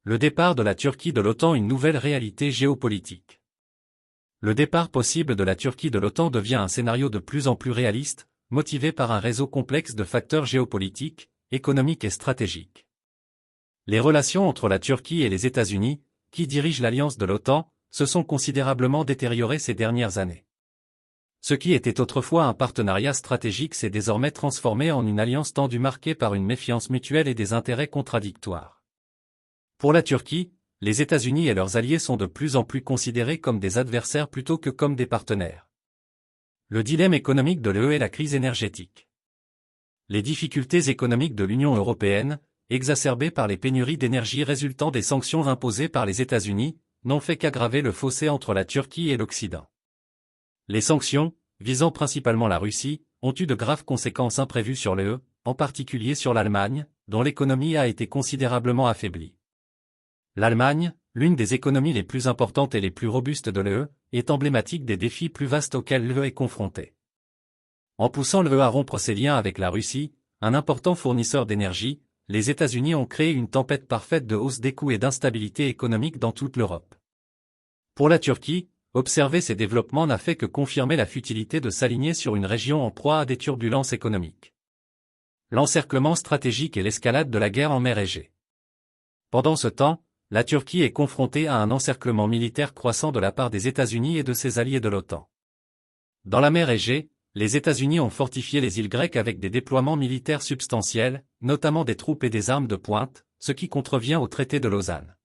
Le départ de la Turquie de l'OTAN, une nouvelle réalité géopolitique. Le départ possible de la Turquie de l'OTAN devient un scénario de plus en plus réaliste, motivé par un réseau complexe de facteurs géopolitiques, économiques et stratégiques. Les relations entre la Turquie et les États-Unis, qui dirigent l'alliance de l'OTAN, se sont considérablement détériorées ces dernières années. Ce qui était autrefois un partenariat stratégique s'est désormais transformé en une alliance tendue marquée par une méfiance mutuelle et des intérêts contradictoires. Pour la Turquie, les États-Unis et leurs alliés sont de plus en plus considérés comme des adversaires plutôt que comme des partenaires. Le dilemme économique de l'UE et la crise énergétique. Les difficultés économiques de l'Union européenne, exacerbées par les pénuries d'énergie résultant des sanctions imposées par les États-Unis, n'ont fait qu'aggraver le fossé entre la Turquie et l'Occident. Les sanctions, visant principalement la Russie, ont eu de graves conséquences imprévues sur l'UE, en particulier sur l'Allemagne, dont l'économie a été considérablement affaiblie. L'Allemagne, l'une des économies les plus importantes et les plus robustes de l'UE, est emblématique des défis plus vastes auxquels l'UE est confrontée. En poussant l'UE à rompre ses liens avec la Russie, un important fournisseur d'énergie, les États-Unis ont créé une tempête parfaite de hausse des coûts et d'instabilité économique dans toute l'Europe. Pour la Turquie, observer ces développements n'a fait que confirmer la futilité de s'aligner sur une région en proie à des turbulences économiques. L'encerclement stratégique et l'escalade de la guerre en mer Égée. Pendant ce temps, la Turquie est confrontée à un encerclement militaire croissant de la part des États-Unis et de ses alliés de l'OTAN. Dans la mer Égée, les États-Unis ont fortifié les îles grecques avec des déploiements militaires substantiels, notamment des troupes et des armes de pointe, ce qui contrevient au traité de Lausanne.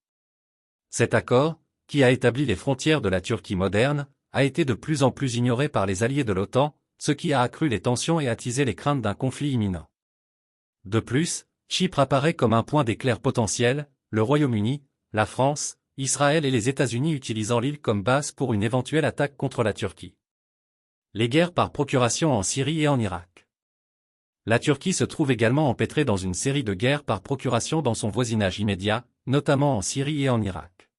Cet accord, qui a établi les frontières de la Turquie moderne, a été de plus en plus ignoré par les alliés de l'OTAN, ce qui a accru les tensions et attisé les craintes d'un conflit imminent. De plus, Chypre apparaît comme un point d'éclair potentiel, le Royaume-Uni, la France, Israël et les États-Unis utilisant l'île comme base pour une éventuelle attaque contre la Turquie. Les guerres par procuration en Syrie et en Irak. La Turquie se trouve également empêtrée dans une série de guerres par procuration dans son voisinage immédiat, notamment en Syrie et en Irak.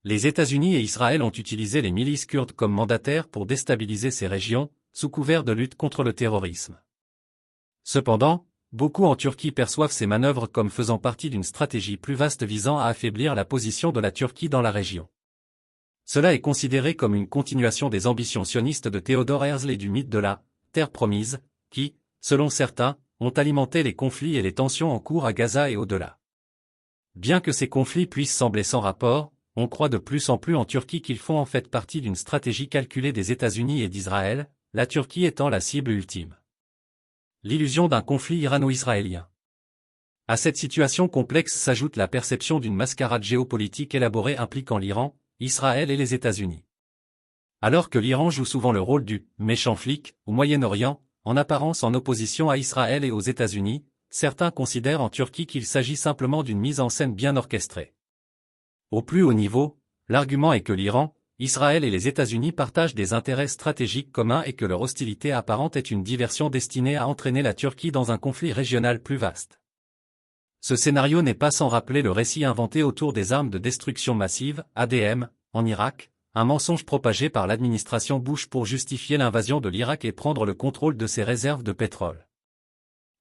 Les États-Unis et Israël ont utilisé les milices kurdes comme mandataires pour déstabiliser ces régions, sous couvert de lutte contre le terrorisme. Cependant, beaucoup en Turquie perçoivent ces manœuvres comme faisant partie d'une stratégie plus vaste visant à affaiblir la position de la Turquie dans la région. Cela est considéré comme une continuation des ambitions sionistes de Theodor Herzl et du mythe de la « terre promise », qui, selon certains, ont alimenté les conflits et les tensions en cours à Gaza et au-delà. Bien que ces conflits puissent sembler sans rapport, on croit de plus en plus en Turquie qu'ils font en fait partie d'une stratégie calculée des États-Unis et d'Israël, la Turquie étant la cible ultime. L'illusion d'un conflit irano-israélien. À cette situation complexe s'ajoute la perception d'une mascarade géopolitique élaborée impliquant l'Iran, Israël et les États-Unis. Alors que l'Iran joue souvent le rôle du « méchant flic » au Moyen-Orient, en apparence en opposition à Israël et aux États-Unis, certains considèrent en Turquie qu'il s'agit simplement d'une mise en scène bien orchestrée. Au plus haut niveau, l'argument est que l'Iran, Israël et les États-Unis partagent des intérêts stratégiques communs et que leur hostilité apparente est une diversion destinée à entraîner la Turquie dans un conflit régional plus vaste. Ce scénario n'est pas sans rappeler le récit inventé autour des armes de destruction massive, ADM, en Irak, un mensonge propagé par l'administration Bush pour justifier l'invasion de l'Irak et prendre le contrôle de ses réserves de pétrole.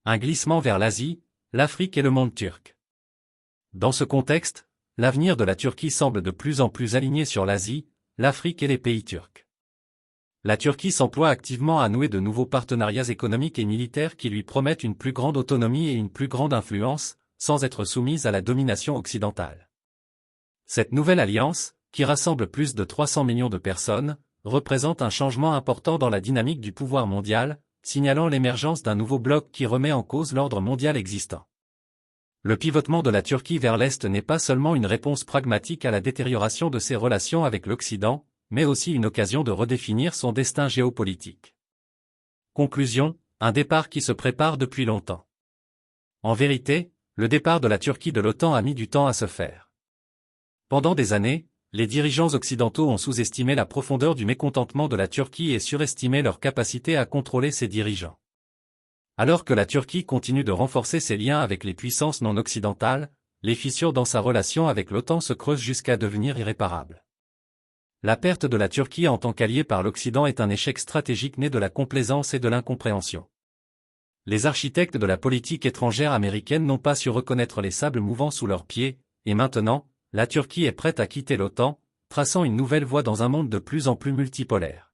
Un glissement vers l'Asie, l'Afrique et le monde turc. Dans ce contexte, l'avenir de la Turquie semble de plus en plus aligné sur l'Asie, l'Afrique et les pays turcs. La Turquie s'emploie activement à nouer de nouveaux partenariats économiques et militaires qui lui promettent une plus grande autonomie et une plus grande influence, sans être soumise à la domination occidentale. Cette nouvelle alliance, qui rassemble plus de 300 millions de personnes, représente un changement important dans la dynamique du pouvoir mondial, signalant l'émergence d'un nouveau bloc qui remet en cause l'ordre mondial existant. Le pivotement de la Turquie vers l'Est n'est pas seulement une réponse pragmatique à la détérioration de ses relations avec l'Occident, mais aussi une occasion de redéfinir son destin géopolitique. Conclusion, un départ qui se prépare depuis longtemps. En vérité, le départ de la Turquie de l'OTAN a mis du temps à se faire. Pendant des années, les dirigeants occidentaux ont sous-estimé la profondeur du mécontentement de la Turquie et surestimé leur capacité à contrôler ses dirigeants. Alors que la Turquie continue de renforcer ses liens avec les puissances non occidentales, les fissures dans sa relation avec l'OTAN se creusent jusqu'à devenir irréparables. La perte de la Turquie en tant qu'allié par l'Occident est un échec stratégique né de la complaisance et de l'incompréhension. Les architectes de la politique étrangère américaine n'ont pas su reconnaître les sables mouvants sous leurs pieds, Et maintenant, la Turquie est prête à quitter l'OTAN, traçant une nouvelle voie dans un monde de plus en plus multipolaire.